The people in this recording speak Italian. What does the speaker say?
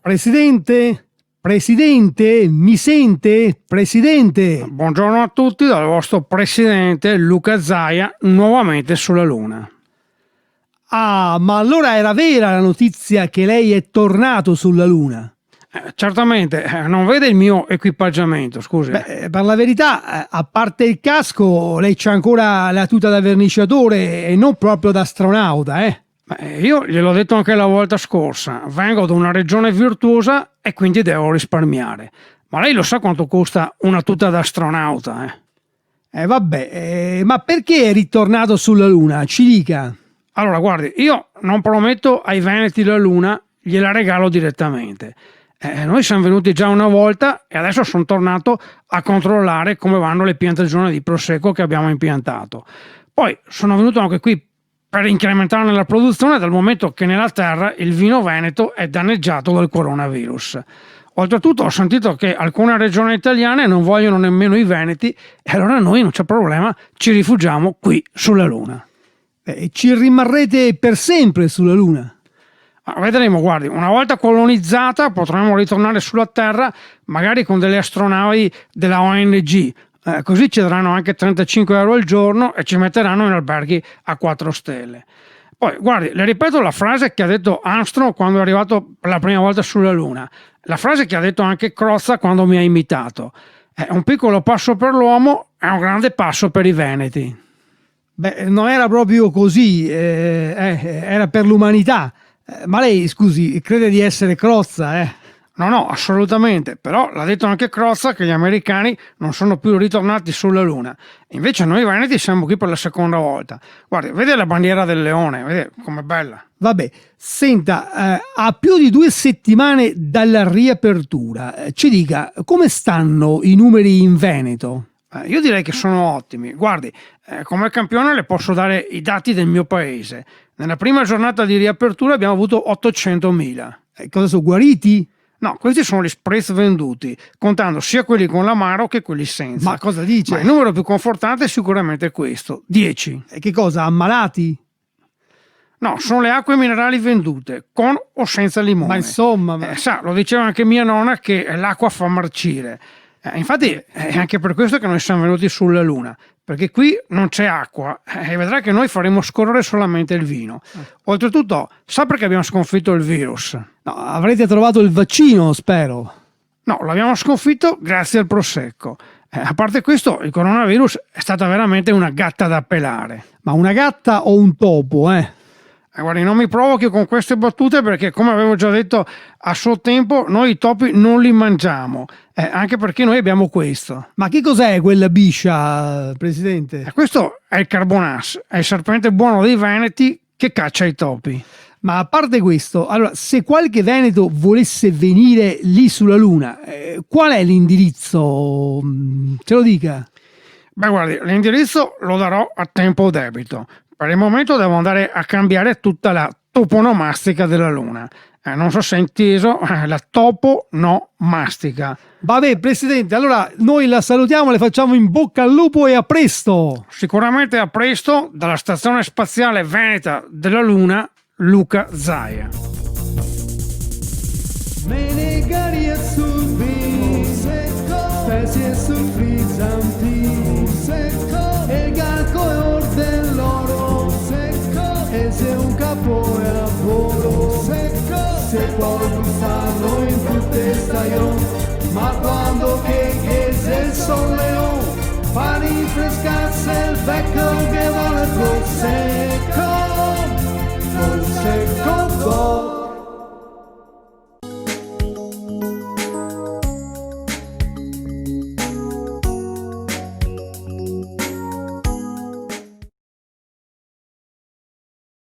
Presidente? Presidente? Mi sente? Presidente? Buongiorno a tutti dal vostro presidente Luca Zaia, nuovamente sulla Luna. Ah, ma allora era vera la notizia che lei è tornato sulla Luna? Certamente, non vede il mio equipaggiamento, scusi. Beh, per la verità, a parte il casco, lei c'ha ancora la tuta da verniciatore e non proprio da astronauta, eh? Io gliel'ho detto anche la volta scorsa, vengo da una regione virtuosa e quindi devo risparmiare. Ma lei lo sa quanto costa una tuta da astronauta, eh? Vabbè, ma perché è ritornato sulla Luna? Ci dica. Allora, guardi, io non prometto ai veneti la Luna, gliela regalo direttamente. Noi siamo venuti già una volta e adesso sono tornato a controllare come vanno le piantagioni di prosecco che abbiamo impiantato. Poi sono venuto anche qui per incrementare la produzione, dal momento che nella terra il vino veneto è danneggiato dal coronavirus. Oltretutto ho sentito che alcune regioni italiane non vogliono nemmeno i veneti e allora noi, non c'è problema, ci rifugiamo qui sulla Luna. Ci rimarrete per sempre sulla Luna? Vedremo, guardi, una volta colonizzata potremo ritornare sulla Terra magari con delle astronavi della ONG. Così ci daranno anche 35 euro al giorno e ci metteranno in alberghi a 4 stelle. Poi, guardi, le ripeto la frase che ha detto Armstrong quando è arrivato per la prima volta sulla Luna, la frase che ha detto anche Crozza quando mi ha imitato. È un piccolo passo per l'uomo, è un grande passo per i veneti. Beh, non era proprio così, era per l'umanità. Ma lei, scusi, crede di essere Crozza, eh? No, assolutamente, però l'ha detto anche Crozza che gli americani non sono più ritornati sulla Luna. Invece noi veneti siamo qui per la seconda volta. Guardi, vede la bandiera del leone, vede com'è bella. Vabbè, senta, a più di 2 settimane dalla riapertura, ci dica, come stanno i numeri in Veneto? Io direi che sono ottimi. Guardi, come campione le posso dare i dati del mio paese. Nella prima giornata di riapertura abbiamo avuto 800.000. Cosa sono, guariti? No, questi sono gli spritz venduti, contando sia quelli con l'amaro che quelli senza. Ma cosa dice? Ma il numero più confortante è sicuramente questo, 10. E che cosa, ammalati? No, sono le acque minerali vendute, con o senza limone. Ma insomma... Sa, lo diceva anche mia nonna che l'acqua fa marcire. Infatti è anche per questo che noi siamo venuti sulla Luna, perché qui non c'è acqua e vedrà che noi faremo scorrere solamente il vino. Oltretutto, sa perché abbiamo sconfitto il virus? No, avrete trovato il vaccino, spero. No, l'abbiamo sconfitto grazie al prosecco. A parte questo, il coronavirus è stata veramente una gatta da pelare. Ma una gatta o un topo, eh? Guardi, non mi provochi con queste battute perché, come avevo già detto a suo tempo, noi i topi non li mangiamo, anche perché noi abbiamo questo. Ma che cos'è quella biscia, Presidente? Questo è il carbonas, è il serpente buono dei veneti che caccia i topi. Ma a parte questo, allora, se qualche veneto volesse venire lì sulla Luna, qual è l'indirizzo? Ce lo dica. Beh, guardi, l'indirizzo lo darò a tempo debito. Per il momento devo andare a cambiare tutta la toponomastica della Luna. Non so se è inteso, la toponomastica. Vabbè, Presidente, allora noi la salutiamo, le facciamo in bocca al lupo e a presto. Sicuramente a presto dalla Stazione Spaziale Veneta della Luna, Luca Zaia. Menegari sul secco, specie sul frizzanti secco, e il galco è or dell'oro secco, e se un capo è a volo secco. se può gustarlo in tutte stagioni, ma quando che se son leone, fa rinfrescarsi il becco che vuole forse.